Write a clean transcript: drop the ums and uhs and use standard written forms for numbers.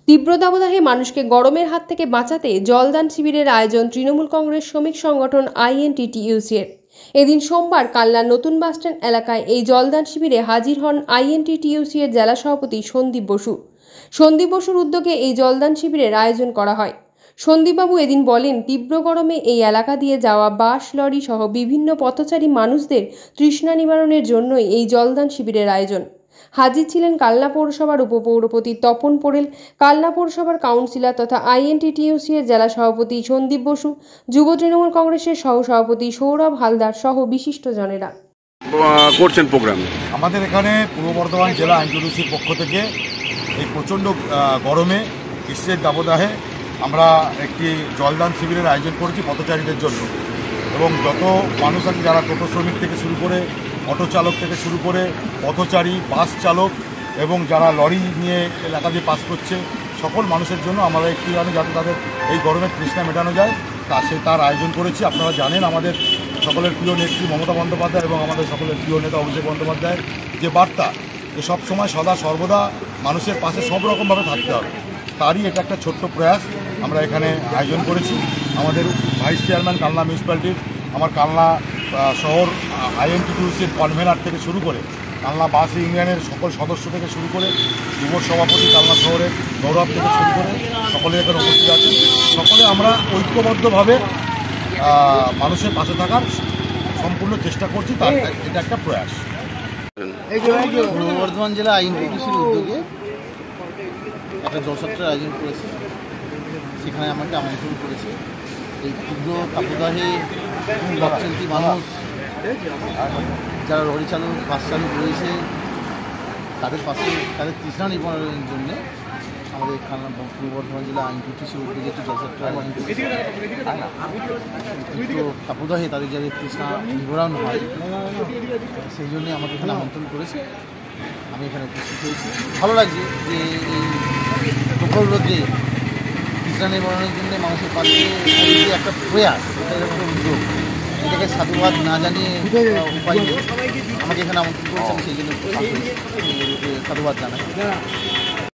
তীব্র দাবদাহে মানুষকে গরমের হাত থেকে বাঁচাতে জলদান শিবিরের আয়োজন তৃণমূল কংগ্রেস শ্রমিক সংগঠন আইএনটিটিইউসির। এদিন সোমবার কালনার নতুন বাসস্ট্যান্ড এলাকায় এই জলদান শিবিরে হাজির হন আইএনটিটিইউসি এর জেলা সভাপতি সন্দীপ বসু। সন্দীপ বসুর উদ্যোগে এই জলদান শিবিরের আয়োজন করা হয়। সন্দীপবাবু এদিন বলেন, তীব্র গরমে এই এলাকা দিয়ে যাওয়া বাস, লরি সহ বিভিন্ন পথচারী মানুষদের তৃষ্ণা নিবারণের জন্যই এই জলদান শিবিরের আয়োজন। হাজির ছিলেন কালনা পৌরসভার উপপৌরপতি তপন পোড়েল, কালনা পৌরসভার কাউন্সিলর তথা আইএনটিটিইউসি এর জেলা সভাপতি সন্দীপ বসু, যুব তৃণমূল কংগ্রেসের সহসভাপতি সৌরভ হালদার সহ বিশিষ্টজনেরা। করছেন প্রোগ্রাম আমাদের এখানে পূর্ব বর্ধমান জেলা আইনটিটিইউসির পক্ষ থেকে এই প্রচণ্ড গরমে গ্রীষ্মের দাবদাহে আমরা একটি জলদান শিবিরের আয়োজন করেছি পথচারীদের জন্য। এবং যত মানুষ আছে, যারা টোটো শ্রমিক থেকে শুরু করে অটো চালক থেকে শুরু করে পথচারী, বাস চালক এবং যারা লরি নিয়ে এলাকা দিয়ে পাস করছে, সকল মানুষের জন্য আমরা একটি যাতে তাদের এই গরমের তৃষ্ণা মেটানো যায় তার আয়োজন করেছি। আপনারা জানেন আমাদের সকলের প্রিয় নেত্রী মমতা বন্দ্যোপাধ্যায় এবং আমাদের সকলের প্রিয় নেতা অভিষেক বন্দ্যোপাধ্যায়ের যে বার্তা, যে সবসময় সদা সর্বদা মানুষের পাশে সব রকমভাবে থাকতে হবে, তারই এটা একটা ছোট্ট প্রয়াস আমরা এখানে আয়োজন করেছি। আমাদের ভাইস চেয়ারম্যান কালনা মিউনিসিপ্যালিটির, আমার কালনা শহর আইএনটিটিইউসির কনভেনার থেকে শুরু করে কালনা বাস ইউনিয়নের সকল সদস্য থেকে শুরু করে যুব সভাপতি কালনা শহরের গৌরব থেকে শুরু করে সকলে এখানে উপস্থিত আছেন। সকলে আমরা ঐক্যবদ্ধভাবে মানুষের পাশে থাকার সম্পূর্ণ চেষ্টা করছি, তার এটা একটা প্রয়াস। পূর্ব বর্ধমান জেলা আইএনটিটিইউসির উদ্যোগে একটা জলসত্রের আয়োজন করেছে, সেখানে আমাকে আমন্ত্রণ করেছে। এই তীব্র তাপদাহে পথচারী মানুষ, যারা লরি চালক, বাস চালক রয়েছে, তাদের পাশে তাদের তৃষ্ণা নিবারণের জন্য আমাদের পূর্ব বর্ধমান জেলা আইএনটিটিইউসির উদ্যোগে একটি জলসত্র আয়োজন করেছে। তীব্র তাপদাহে তাদের যাদের তৃষ্ণা নিবারণ হয়, সেই জন্যে আমাকে এখানে আমন্ত্রণ করেছে। আমি এখানে উপস্থিত হয়েছি। ভালো লাগছে যে এই প্রখর রোদে তৃষ্ণা নিবারণের জন্য মানুষের পাশে একটা প্রয়াস, এটা একটা উদ্যোগ, এটাকে সাধুবাদ না জানিয়ে উপায় নেই। আমাকে এখানে আমন্ত্রণ করেছে, আমি সেই জন্য সাধুবাদ জানাই।